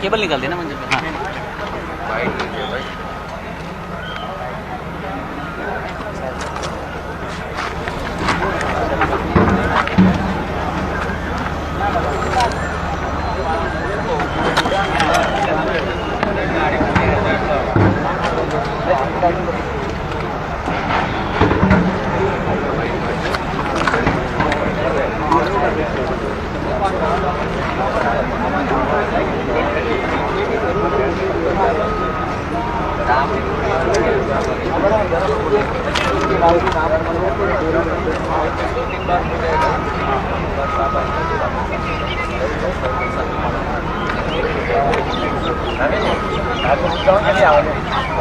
Cable निकाल देना मुझे।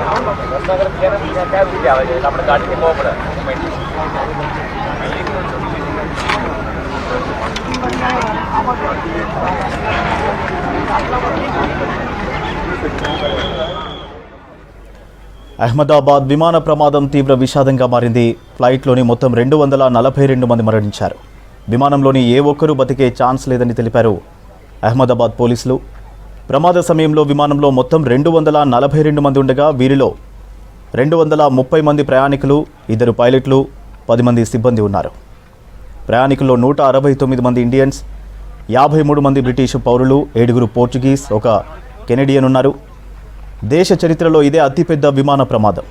हाँ अपने गाड़ी के बहुत बड़ा అహ్మదాబాద్ విమాన ప్రమాదం తీవ్ర విషాదంగా మారింది. ఫ్లైట్లోని మొత్తం 242 మంది మరణించారు. విమానంలోని ఏ ఒక్కరూ బతికే ఛాన్స్ లేదని తెలిపారు అహ్మదాబాద్ పోలీసులు. ప్రమాద సమయంలో విమానంలో మొత్తం 242 మంది ఉండగా వీరిలో 230 మంది ప్రయాణికులు, 2 పైలట్లు, 10 మంది సిబ్బంది ఉన్నారు. ప్రయాణికుల్లో 169 మంది ఇండియన్స్, 53 మంది బ్రిటిష్ పౌరులు, 7 పోర్చుగీస్, 1 కెనడియన్ ఉన్నారు. దేశ చరిత్రలో ఇదే అతిపెద్ద విమాన ప్రమాదం.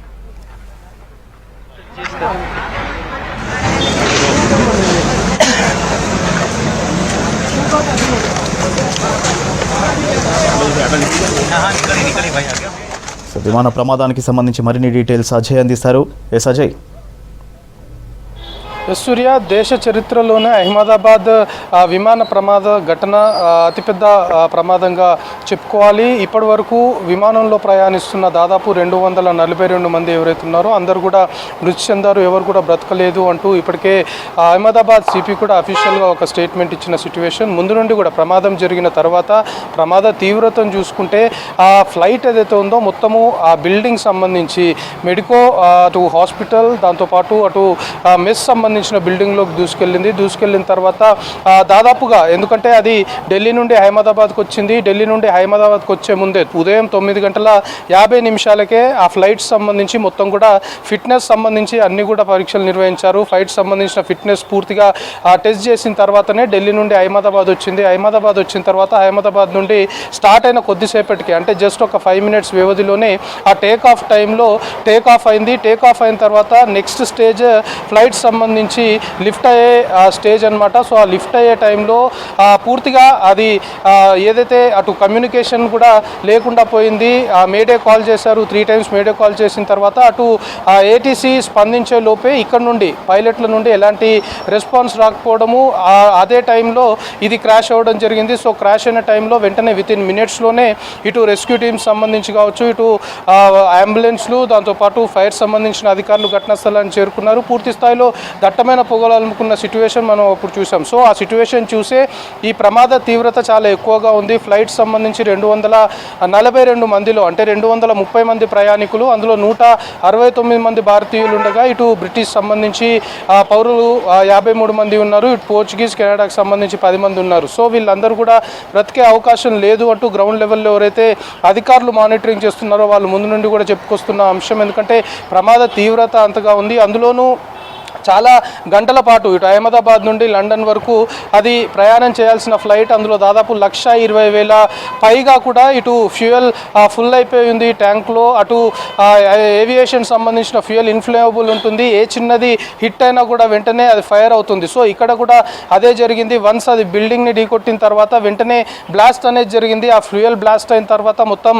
విమాన ప్రమాదానికి సంబంధించి మరిన్ని డీటెయిల్స్ అజయ్ అందిస్తారు. ఎస్ అజయ్. సూర్య, దేశ చరిత్రలోనే అహ్మదాబాద్ విమాన ప్రమాద ఘటన అతిపెద్ద ప్రమాదంగా చెప్పుకోవాలి. ఇప్పటి వరకు విమానంలో ప్రయాణిస్తున్న దాదాపు 242 మంది ఎవరైతే ఉన్నారో అందరూ కూడా మృతి చెందారు, ఎవరు కూడా బ్రతకలేదు అంటూ ఇప్పటికే అహ్మదాబాద్ సిపి కూడా అఫీషియల్గా ఒక స్టేట్మెంట్ ఇచ్చిన సిచ్యువేషన్. ముందు నుండి కూడా ప్రమాదం జరిగిన తర్వాత ప్రమాద తీవ్రతను చూసుకుంటే ఆ ఫ్లైట్ ఏదైతే ఉందో మొత్తము ఆ బిల్డింగ్ సంబంధించి మెడికో అటు హాస్పిటల్, దాంతోపాటు అటు మెస్ సంబంధించిన బిల్డింగ్లోకి దూసుకెళ్ళిన తర్వాత దాదాపుగా, ఎందుకంటే అది ఢిల్లీ నుండి అహ్మదాబాద్కి వచ్చింది, ఢిల్లీ నుండి అహ్మదాబాద్కి వచ్చే ముందే ఉదయం 9:50 ఆ ఫ్లైట్ సంబంధించి మొత్తం కూడా ఫిట్నెస్ సంబంధించి అన్ని కూడా పరీక్షలు నిర్వహించారు. ఫ్లైట్ సంబంధించిన ఫిట్నెస్ పూర్తిగా టెస్ట్ చేసిన తర్వాతనే ఢిల్లీ నుండి అహ్మదాబాద్ వచ్చింది. అహ్మదాబాద్ వచ్చిన తర్వాత అహ్మదాబాద్ నుండి స్టార్ట్ అయిన కొద్దిసేపటికి, అంటే జస్ట్ ఒక 5 minutes వ్యవధిలోనే ఆ టేక్ ఆఫ్ టైంలో టేక్ ఆఫ్ అయింది. టేక్ ఆఫ్ అయిన తర్వాత నెక్స్ట్ స్టేజ్ ఫ్లైట్ సంబంధించి లిఫ్ట్ అయ్యే స్టేజ్ అనమాట. సో ఆ లిఫ్ట్ అయ్యే టైంలో పూర్తిగా అది ఏదైతే అటు కమ్యూనికేషన్ కూడా లేకుండా పోయింది. మేడే కాల్ చేశారు, 3 times మేడే కాల్ చేసిన తర్వాత అటు ఏటీసీ స్పందించే లోపే ఇక్కడ నుండి పైలట్ల నుండి ఎలాంటి రెస్పాన్స్ రాకపోవడము, అదే టైంలో ఇది క్రాష్ అవ్వడం జరిగింది. సో క్రాష్ అయిన టైంలో వెంటనే వితిన్ మినిట్స్లోనే ఇటు రెస్క్యూ టీమ్స్ సంబంధించి కావచ్చు, ఇటు అంబులెన్స్లు, దాంతోపాటు ఫైర్ సంబంధించిన అధికారులు ఘటనా స్థలాన్ని చేరుకున్నారు. పూర్తి స్థాయిలో దట్టమైన పొగలు అలుముకున్న సిచ్యువేషన్ మనం అప్పుడు చూసాం. సో ఆ సిచ్యువేషన్ చూసే ఈ ప్రమాద తీవ్రత చాలా ఎక్కువగా ఉంది. ఫ్లైట్ సంబంధించి 242 మందిలో, అంటే 230 మంది ప్రయాణికులు, అందులో 169 మంది భారతీయులు ఉండగా ఇటు బ్రిటిష్ సంబంధించి పౌరులు 53 మంది ఉన్నారు, ఇటు పోర్చుగీస్, కెనడాకి సంబంధించి 10 మంది ఉన్నారు. సో వీళ్ళందరూ కూడా బ్రతికే అవకాశం లేదు అంటూ గ్రౌండ్ లెవెల్లో ఎవరైతే అధికారులు మానిటరింగ్ చేస్తున్నారో వాళ్ళు ముందు నుండి కూడా చెప్పుకొస్తున్న అంశం. ఎందుకంటే ప్రమాద తీవ్రత అంతగా ఉంది. అందులోనూ చాలా గంటల పాటు ఇటు అహ్మదాబాద్ నుండి లండన్ వరకు అది ప్రయాణం చేయాల్సిన ఫ్లైట్, అందులో దాదాపు 1,20,000 పైగా కూడా ఇటు ఫ్యూయల్ ఫుల్ అయిపోయి ఉంది ట్యాంక్లో. అటు ఏవియేషన్ సంబంధించిన ఫ్యూయల్ ఇన్ఫ్లేమబుల్ ఉంటుంది, ఏ చిన్నది హిట్ అయినా కూడా వెంటనే అది ఫైర్ అవుతుంది. సో ఇక్కడ కూడా అదే జరిగింది. వన్స్ అది బిల్డింగ్ని ఢీకొట్టిన తర్వాత వెంటనే బ్లాస్ట్ అనేది జరిగింది. ఆ ఫ్యూయల్ బ్లాస్ట్ అయిన తర్వాత మొత్తం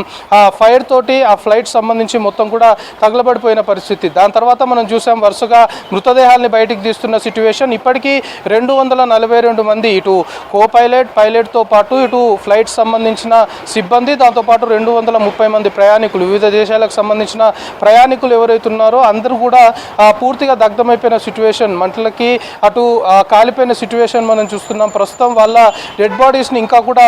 ఫైర్ తోటి ఆ ఫ్లైట్ సంబంధించి మొత్తం కూడా తగలబడిపోయిన పరిస్థితి. దాని తర్వాత మనం చూసాం వరుసగా మృతదేహాలు సందేహాల్ని బయటికి తీస్తున్న సిట్యువేషన్. ఇప్పటికీ 242 మంది ఇటు కో పైలట్తో పాటు ఇటు ఫ్లైట్ సంబంధించిన సిబ్బంది, దాంతోపాటు 230 మంది ప్రయాణికులు, వివిధ దేశాలకు సంబంధించిన ప్రయాణికులు ఎవరైతే ఉన్నారో అందరూ కూడా పూర్తిగా దగ్ధమైపోయిన సిట్యువేషన్, మంటలకి అటు కాలిపోయిన సిట్యువేషన్ మనం చూస్తున్నాం. ప్రస్తుతం వాళ్ళ డెడ్ బాడీస్ని ఇంకా కూడా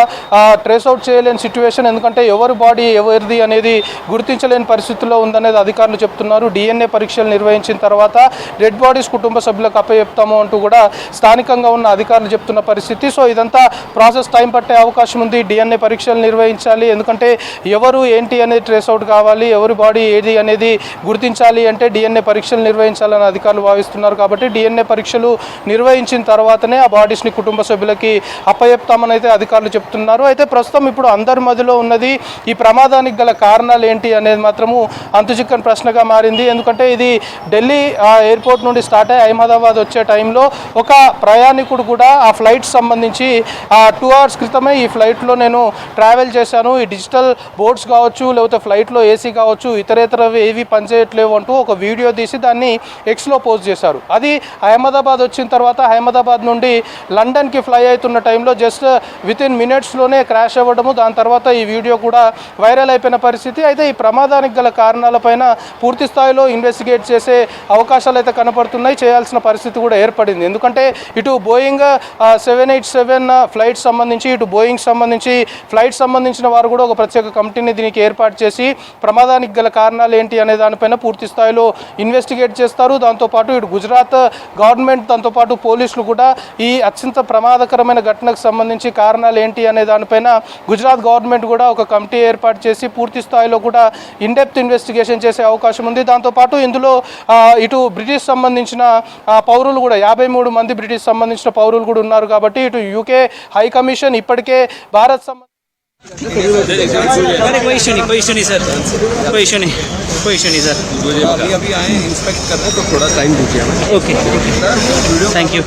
ట్రేస్ అవుట్ చేయలేని సిట్యువేషన్. ఎందుకంటే ఎవరి బాడీ ఎవరిది అనేది గుర్తించలేని పరిస్థితుల్లో ఉందనేది అధికారులు చెప్తున్నారు. DNA పరీక్షలు నిర్వహించిన తర్వాత డెడ్ బాడీస్ కుటుంబ సభ్యులకు అప్పచెప్తాము అంటూ కూడా స్థానికంగా ఉన్న అధికారులు చెప్తున్న పరిస్థితి. సో ఇదంతా ప్రాసెస్ టైం పట్టే అవకాశం ఉంది. DNA పరీక్షలు నిర్వహించాలి, ఎందుకంటే ఎవరు ఏంటి అనేది ట్రేస్ అవుట్ కావాలి, ఎవరి బాడీ ఏది అనేది గుర్తించాలి అంటే DNA పరీక్షలు నిర్వహించాలని అధికారులు భావిస్తున్నారు. కాబట్టి DNA పరీక్షలు నిర్వహించిన తర్వాతనే ఆ బాడీస్ని కుటుంబ సభ్యులకి అప్పచెప్తామని అయితే అధికారులు చెప్తున్నారు. అయితే ప్రస్తుతం ఇప్పుడు అందరి మధ్యలో ఉన్నది ఈ ప్రమాదానికి గల కారణాలు ఏంటి అనేది మాత్రము అంతుచిక్కని ప్రశ్నగా మారింది. ఎందుకంటే ఇది ఢిల్లీ ఎయిర్పోర్ట్ నుండి స్టార్ట్ అయ్యి అహ్మదాబాద్ వచ్చే టైంలో ఒక ప్రయాణికుడు కూడా ఆ ఫ్లైట్ సంబంధించి 2 hours క్రితమే ఈ ఫ్లైట్లో నేను ట్రావెల్ చేశాను, ఈ డిజిటల్ బోర్డ్స్ కావచ్చు లేకపోతే ఫ్లైట్లో AC కావచ్చు ఇతరేతరవి ఏవి పనిచేయట్లేవు అంటూ ఒక వీడియో తీసి దాన్ని Xలో పోస్ట్ చేశారు. అది అహ్మదాబాద్ వచ్చిన తర్వాత అహ్మదాబాద్ నుండి లండన్కి ఫ్లై అవుతున్న టైంలో జస్ట్ వితిన్ మినిట్స్లోనే క్రాష్ అవ్వడము, దాని తర్వాత ఈ వీడియో కూడా వైరల్ అయిపోయిన పరిస్థితి. అయితే ఈ ప్రమాదానికి గల కారణాలపైన పూర్తి స్థాయిలో ఇన్వెస్టిగేట్ చేసే అవకాశాలు అయితే కనపడుతున్నాయి, చేయాల్సిన పరిస్థితి కూడా ఏర్పడింది. ఎందుకంటే ఇటు బోయింగ్ 787 ఫ్లైట్ సంబంధించి ఇటు బోయింగ్ సంబంధించి ఫ్లైట్ సంబంధించిన వారు కూడా ఒక ప్రత్యేక కమిటీని దీనికి ఏర్పాటు చేసి ప్రమాదానికి గల కారణాలు ఏంటి అనే దానిపైన పూర్తి స్థాయిలో ఇన్వెస్టిగేట్ చేస్తారు. దాంతోపాటు ఇటు గుజరాత్ గవర్నమెంట్ దాంతోపాటు పోలీసులు కూడా ఈ అత్యంత ప్రమాదకరమైన ఘటనకు సంబంధించి కారణాలు ఏంటి అనే దానిపైన గుజరాత్ గవర్నమెంట్ కూడా ఒక కమిటీ ఏర్పాటు చేసి పూర్తి స్థాయిలో కూడా ఇన్డెప్త్ ఇన్వెస్టిగేషన్ చేసే అవకాశం ఉంది. దాంతోపాటు ఇందులో ఇటు బ్రిటిష్ సంబంధించిన పౌరులు కూడా 53 మంది బ్రిటిష్ సంబంధించిన పౌరులు కూడా ఉన్నారు. కాబట్టి ఇటు UK హై కమిషన్ ఇప్పటికే భారత్ कोई इशू नहीं सर, अभी आए इंस्पेक्ट करने, तो थोड़ा टाइम दीजिए हमें. Okay thank you.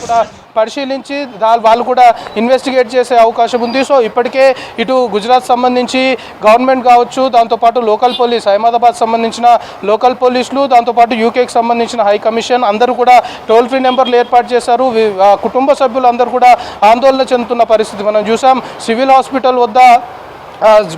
కూడా పరిశీలించి వాళ్ళు కూడా ఇన్వెస్టిగేట్ చేసే అవకాశం ఉంది. సో ఇప్పటికే ఇటు గుజరాత్ సంబంధించి గవర్నమెంట్ కావచ్చు, దాంతోపాటు లోకల్ పోలీస్ అహ్మదాబాద్ సంబంధించిన లోకల్ పోలీసులు, దాంతోపాటు UKకి సంబంధించిన హై కమిషన్ అందరూ కూడా టోల్ ఫ్రీ నెంబర్లు ఏర్పాటు చేశారు. కుటుంబ సభ్యులు అందరూ కూడా ఆందోళన చెందుతున్న పరిస్థితి మనం చూసాం. సివిల్ హాస్పిటల్ వద్ద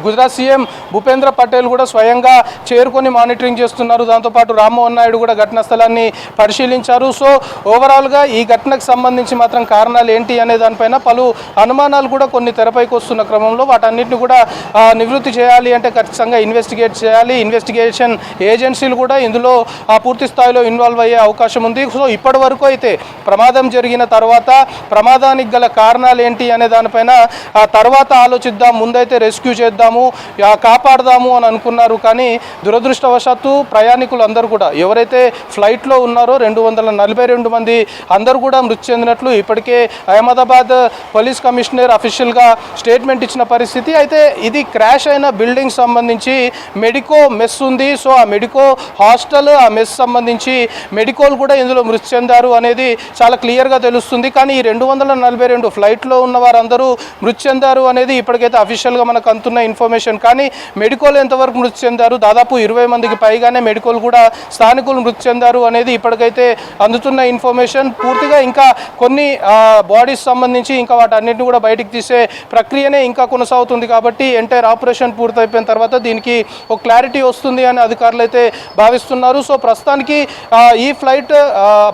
గుజరాత్ CM భూపేంద్ర పటేల్ కూడా స్వయంగా చేరుకొని మానిటరింగ్ చేస్తున్నారు. దాంతోపాటు రామ్మోహన్ నాయుడు కూడా ఘటనా స్థలాన్ని పరిశీలించారు. సో ఓవరాల్గా ఈ ఘటనకు సంబంధించి మాత్రం కారణాలు ఏంటి అనే దానిపైన పలు అనుమానాలు కూడా కొన్ని తెరపైకి వస్తున్న క్రమంలో వాటన్నిటిని కూడా నివృత్తి చేయాలి అంటే ఖచ్చితంగా ఇన్వెస్టిగేట్ చేయాలి. ఇన్వెస్టిగేషన్ ఏజెన్సీలు కూడా ఇందులో పూర్తి స్థాయిలో ఇన్వాల్వ్ అయ్యే అవకాశం ఉంది. సో ఇప్పటి వరకు అయితే ప్రమాదం జరిగిన తర్వాత ప్రమాదానికి గల కారణాలు ఏంటి అనే దానిపైన తర్వాత ఆలోచిద్దాం, ముందైతే రెస్క్యూ చేద్దాము, కాపాడదాము అని అనుకున్నారు. కానీ దురదృష్టవశాత్తు ప్రయాణికులు అందరూ కూడా ఎవరైతే ఫ్లైట్లో ఉన్నారో 242 మంది అందరూ కూడా మృతి చెందినట్లు ఇప్పటికే అహ్మదాబాద్ పోలీస్ కమిషనర్ అఫీషియల్గా స్టేట్మెంట్ ఇచ్చిన పరిస్థితి. అయితే ఇది క్రాష్ అయిన బిల్డింగ్ సంబంధించి మెడికో మెస్ ఉంది. సో ఆ మెడికో హాస్టల్, ఆ మెస్ సంబంధించి మెడికోలు కూడా ఇందులో మృతి చెందారు అనేది చాలా క్లియర్గా తెలుస్తుంది. కానీ ఈ 242 ఫ్లైట్లో ఉన్న వారందరూ మృతి చెందారు అనేది ఇప్పటికైతే అఫీషియల్గా మనకు అందుతున్న ఇన్ఫర్మేషన్. కానీ మెడికోలు ఎంతవరకు మృతి చెందారు, దాదాపు 20 మందికి పైగానే మెడికోలు కూడా స్థానికులు మృతి చెందారు అనేది ఇప్పటికైతే అందుతున్న ఇన్ఫర్మేషన్. పూర్తిగా ఇంకా కొన్ని బాడీస్ సంబంధించి ఇంకా వాటన్నిటిని కూడా బయటికి తీసే ప్రక్రియనే ఇంకా కొనసాగుతుంది. కాబట్టి ఎంటైర్ ఆపరేషన్ పూర్తయిపోయిన తర్వాత దీనికి ఒక క్లారిటీ వస్తుంది అని అధికారులు అయితే భావిస్తున్నారు. సో ప్రస్తుతానికి ఈ ఫ్లైట్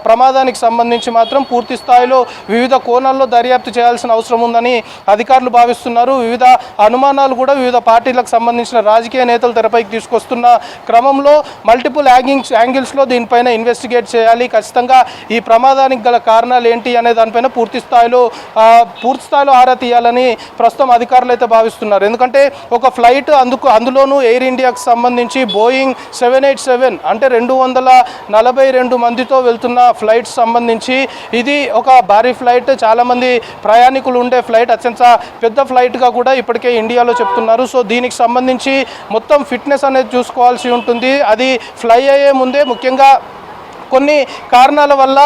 ప్రమాదానికి సంబంధించి మాత్రం పూర్తి స్థాయిలో వివిధ కోణాల్లో దర్యాప్తు చేయాల్సిన అవసరం ఉందని అధికారులు భావిస్తున్నారు. వివిధ అనుమానాలు కూడా వివిధ పార్టీలకు సంబంధించిన రాజకీయ నేతలు తెరపైకి తీసుకొస్తున్న క్రమంలో మల్టిపుల్ యాంగిల్స్లో దీనిపైన ఇన్వెస్టిగేట్ చేయాలి. ఖచ్చితంగా ఈ ప్రమాదానికి గల కారణాలు ఏంటి అనే దానిపైన పూర్తి స్థాయిలో ఆరా తీయాలని ప్రస్తుతం అధికారులు అయితే భావిస్తున్నారు. ఎందుకంటే ఒక ఫ్లైట్ అందులోనూ ఎయిర్ ఇండియాకు సంబంధించి బోయింగ్ 787 అంటే 242 మందితో వెళ్తున్న ఫ్లైట్ సంబంధించి ఇది ఒక భారీ ఫ్లైట్, చాలామంది ప్రయాణికులు ఉండే ఫ్లైట్, అత్యంత పెద్ద ఫ్లైట్గా కూడా ఇప్పటికే ఇండియాలో చెప్తున్నారు. సో దీనికి సంబంధించి మొత్తం ఫిట్నెస్ అనేది చూసుకోవాల్సి ఉంటుంది. అది ఫ్లై అయ్యే ముందే ముఖ్యంగా కొన్ని కారణాల వల్ల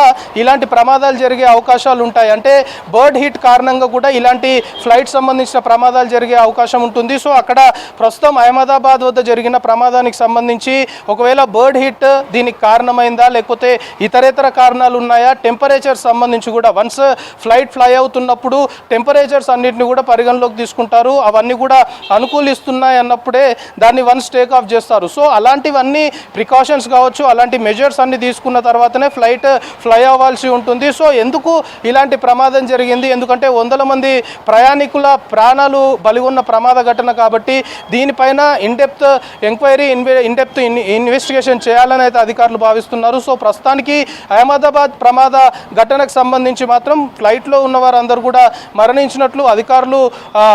ఇలాంటి ప్రమాదాలు జరిగే అవకాశాలు ఉంటాయి. అంటే బర్డ్ హిట్ కారణంగా కూడా ఇలాంటి ఫ్లైట్ సంబంధించిన ప్రమాదాలు జరిగే అవకాశం ఉంటుంది. సో అక్కడ ప్రస్తుతం అహ్మదాబాద్ వద్ద జరిగిన ప్రమాదానికి సంబంధించి ఒకవేళ బర్డ్ హిట్ దీనికి కారణమైందా లేకపోతే ఇతరేతర కారణాలు ఉన్నాయా, టెంపరేచర్ సంబంధించి కూడా వన్స్ ఫ్లైట్ ఫ్లై అవుతున్నప్పుడు టెంపరేచర్స్ అన్నింటినీ కూడా పరిగణలోకి తీసుకుంటారు. అవన్నీ కూడా అనుకూలిస్తున్నాయి అన్నప్పుడే దాన్ని వన్స్ టేక్ ఆఫ్ చేస్తారు. సో అలాంటివన్నీ ప్రికాషన్స్ కావచ్చు, అలాంటి మెజర్స్ అన్ని తీసుకున్న తర్వాతనే ఫ్లైట్ ఫ్లై అవ్వాల్సి ఉంటుంది. సో ఎందుకు ఇలాంటి ప్రమాదం జరిగింది, ఎందుకంటే వందల మంది ప్రయాణికుల ప్రాణాలు బలిగొన్న ప్రమాద ఘటన కాబట్టి దీనిపైన ఇన్డెప్త్ ఎంక్వైరీ ఇన్డెప్త్ ఇన్వెస్టిగేషన్ చేయాలని అయితే అధికారులు భావిస్తున్నారు. సో ప్రస్తుతానికి అహ్మదాబాద్ ప్రమాద ఘటనకు సంబంధించి మాత్రం ఫ్లైట్లో ఉన్న వారందరూ కూడా మరణించినట్లు అధికారులు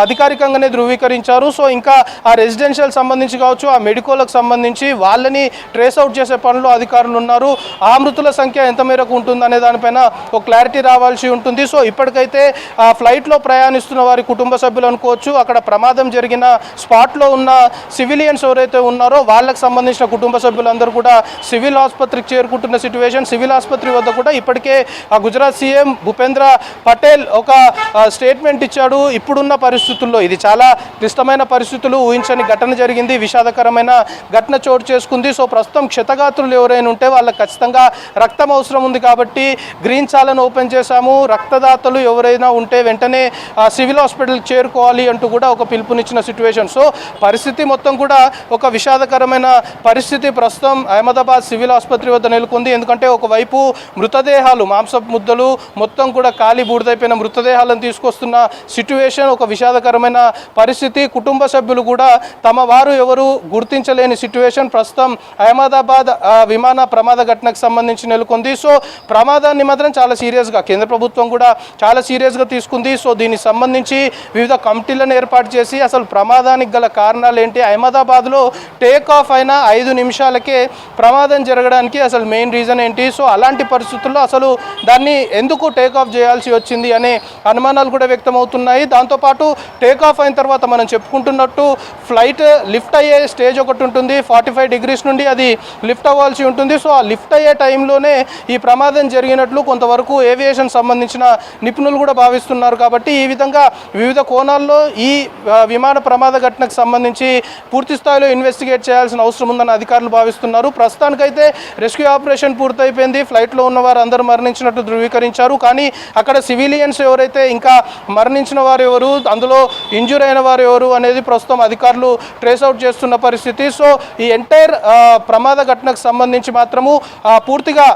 అధికారికంగానే ధృవీకరించారు. సో ఇంకా ఆ రెసిడెన్షియల్ సంబంధించి కావచ్చు, ఆ మెడికోలకు సంబంధించి వాళ్ళని ట్రేస్ అవుట్ చేసే పనులు అధికారులు ఉన్నారు. ఆ మృతుల సంఖ్య ఎంత మేరకు ఉంటుందనే దానిపైన ఒక క్లారిటీ రావాల్సి ఉంటుంది. సో ఇప్పటికైతే ఆ ఫ్లైట్లో ప్రయాణిస్తున్న వారి కుటుంబ సభ్యులు అనుకోవచ్చు, అక్కడ ప్రమాదం జరిగిన స్పాట్లో ఉన్న సివిలియన్స్ ఎవరైతే ఉన్నారో వాళ్ళకి సంబంధించిన కుటుంబ సభ్యులందరూ కూడా సివిల్ ఆసుపత్రికి చేరుకుంటున్న సిచ్యువేషన్. సివిల్ ఆసుపత్రి వద్ద కూడా ఇప్పటికే ఆ గుజరాత్ సీఎం భూపేంద్ర పటేల్ ఒక స్టేట్మెంట్ ఇచ్చాడు. ఇప్పుడున్న పరిస్థితుల్లో ఇది చాలా క్లిష్టమైన పరిస్థితులు, ఊహించని ఘటన జరిగింది, విషాదకరమైన ఘటన చోటు చేసుకుంది. సో ప్రస్తుతం క్షతగాత్రులు ఎవరైనా ఉంటే వాళ్ళకి ఖచ్చితంగా రక్తం అవసరం ఉంది కాబట్టి గ్రీన్ చాలను ఓపెన్ చేశాము. రక్తదాతలు ఎవరైనా ఉంటే వెంటనే సివిల్ హాస్పిటల్కి చేరుకోవాలి అంటూ కూడా ఒక పిలుపునిచ్చిన సిచ్యువేషన్. సో పరిస్థితి మొత్తం కూడా ఒక విషాదకరమైన పరిస్థితి ప్రస్తుతం అహ్మదాబాద్ సివిల్ ఆసుపత్రి వద్ద నెలకొంది. ఎందుకంటే ఒకవైపు మృతదేహాలు, మాంసపు ముద్దలు మొత్తం కూడా కాలి బూడిదైపోయిన మృతదేహాలను తీసుకొస్తున్న సిచ్యువేషన్, ఒక విషాదకరమైన పరిస్థితి. కుటుంబ సభ్యులు కూడా తమ వారు ఎవరు గుర్తించలేని సిచ్యువేషన్ ప్రస్తుతం అహ్మదాబాద్ విమాన ప్రమాద ఘటనకు సంబంధించి నెలకొంది. సో ప్రమాదాన్ని మాత్రం చాలా సీరియస్గా కేంద్ర ప్రభుత్వం కూడా చాలా సీరియస్గా తీసుకుంది. సో దీనికి సంబంధించి వివిధ కమిటీలను ఏర్పాటు చేసి అసలు ప్రమాదానికి గల కారణాలు ఏంటి, అహ్మదాబాద్లో టేక్ ఆఫ్ అయిన 5 నిమిషాలకే ప్రమాదం జరగడానికి అసలు మెయిన్ రీజన్ ఏంటి, సో అలాంటి పరిస్థితుల్లో అసలు దాన్ని ఎందుకు టేక్ ఆఫ్ చేయాల్సి వచ్చింది అనే అనుమానాలు కూడా వ్యక్తమవుతున్నాయి. దాంతోపాటు టేక్ ఆఫ్ అయిన తర్వాత మనం చెప్పుకుంటున్నట్టు ఫ్లైట్ లిఫ్ట్ అయ్యే స్టేజ్ ఒకటి ఉంటుంది, 45 డిగ్రీస్ నుండి అది లిఫ్ట్ అవ్వాల్సి ఉంటుంది. సో ఆ లిఫ్ట్ అయ్యే టైంలోనే ఈ ప్రమాదం జరిగినట్లు కొంతవరకు ఏవియేషన్ సంబంధించిన నిపుణులు కూడా భావిస్తున్నారు. కాబట్టి ఈ విధంగా వివిధ కోణాల్లో ఈ విమాన ప్రమాద ఘటనకు సంబంధించి పూర్తి స్థాయిలో ఇన్వెస్టిగేట్ చేయాల్సిన అవసరం ఉందని అధికారులు భావిస్తున్నారు. ప్రస్తుతానికైతే రెస్క్యూ ఆపరేషన్ పూర్తయిపోయింది, ఫ్లైట్లో ఉన్న వారు అందరూ మరణించినట్టు ధృవీకరించారు. కానీ అక్కడ సివిలియన్స్ ఎవరైతే ఇంకా మరణించిన వారు ఎవరు, అందులో ఇంజూర్ అయిన వారు ఎవరు అనేది ప్రస్తుతం అధికారులు ట్రేస్ అవుట్ చేస్తున్న పరిస్థితి. సో ఈ ఎంటైర్ ప్రమాద ఘటనకు సంబంధించి మాత్రము పూర్తిగా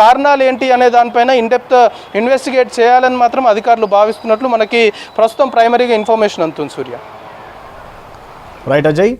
కారణాలు ఏంటి అనే దానిపైన ఇన్డెప్త్ ఇన్వెస్టిగేట్ చేయాలని మాత్రం అధికారులు భావిస్తున్నట్లు మనకి ప్రస్తుతం ప్రైమరీగా ఇన్ఫర్మేషన్ అందుతుంది. సూర్య. రైట్ అజయ్.